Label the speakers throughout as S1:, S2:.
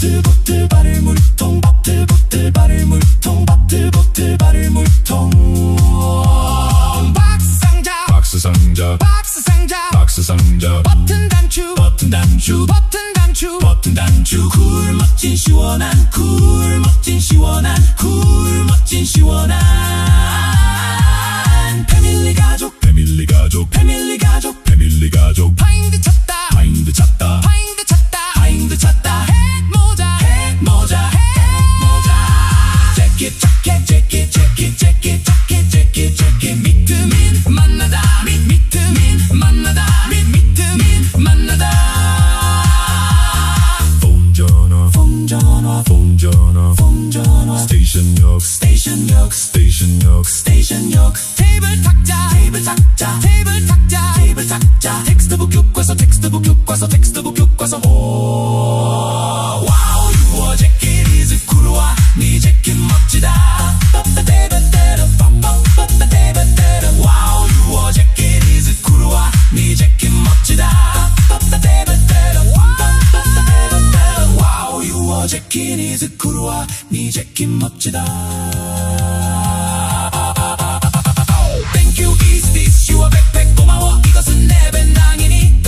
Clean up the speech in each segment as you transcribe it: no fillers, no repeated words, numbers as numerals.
S1: 보틀보틀 발을 물통 보틀보틀 발을 물통 보틀보틀 발을 물통 박스상자 박스상자 박스상자 박스상자 버튼 단추 버튼 단추 버튼 단추 버튼 단추 쿨 멋진 시원한 쿨 멋진 시원한 쿨 멋진 시원한 패밀리 가족 패밀리 가족 패밀리 가족 패밀리 가족 파인드 찾다 파인드 찾다 파인드 찾다 파인드 찾다 핵모자 핵모자 핵모자 재킷 자켓 재킷 재킷 재킷 자켓 재킷 재킷 미트민 만나다 미트민 만나다 미트민 만나다 폰전화 폰전화 폰전화 폰전화 스테이션역 스테이션역 스테이션역 스테이션역 테이블 탁자 테이블 탁자 테이블 탁자 테이블 탁자 텍스트북 교과서 텍스트북 교과서 텍스트북 교과서 오 와우 유어 재킷 is cool와 네 재킷 멋지다 와우 유어 재킷 is cool와 네 재킷 멋지다 와우 유어 재킷 is cool와 네 재킷 멋지다 Thank you is this your backpack 고마워 이것은 내 배낭이니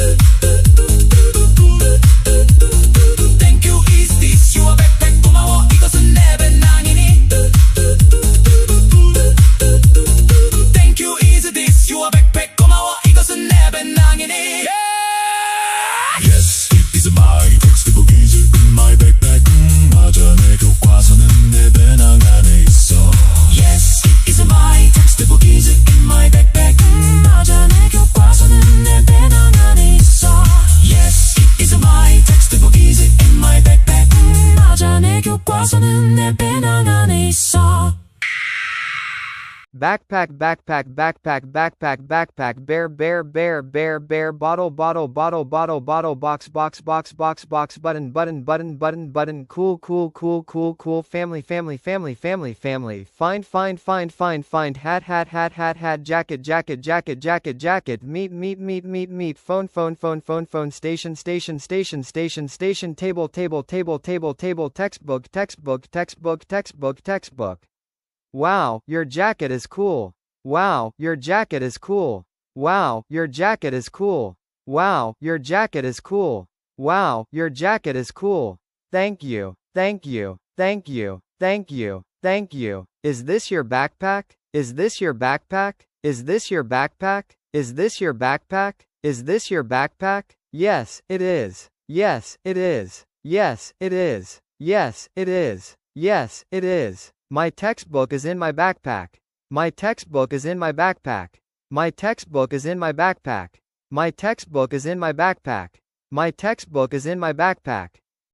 S1: Thank you is this your backpack 고마워 이것은 내 배낭이니 Thank you is this your backpack 고마워 이것은 내 배낭이니 Yes it is my textbook is in my backpack 맞아 내 교과서는 내 배낭 안에 있어 Yes it is my textbook is in my backpack 맞아 내 교과서는 내 배낭 안에 있어 Yes it is my textbook is in my backpack 맞아 내 교과서는 내 배낭 안에 있어
S2: Backpack, backpack, backpack, backpack, backpack, bear, bear, bear, bear, bear, bottle, bottle, bottle, bottle, bottle, box, box, box, box, box, button, button, button, button, button, cool, cool, cool, cool, cool, family, family, family, family, family, find, find, find, find, find, hat, hat, hat, hat, hat, jacket, jacket, jacket, jacket, jacket, meet, meet, meet, meet, meet, phone, phone, phone, phone, phone, station, station, station, station, station, table, table, table, table, table, textbook, textbook, textbook, textbook, textbook. Wow, your jacket is cool. Wow, your jacket is cool. Wow, your jacket is cool. Wow, your jacket is cool. Wow, your jacket is cool. Thank you, thank you, thank you, thank you, thank you. Is this your backpack? Is this your backpack? Is this your backpack? Is this your backpack? Is this your backpack? Yes, it is. Yes, it is. Yes, it is. Yes, it is. Yes, it is. My textbook is in my backpack. My textbook is in my backpack. My textbook is in my backpack. My textbook is in my backpack. My textbook is in my backpack.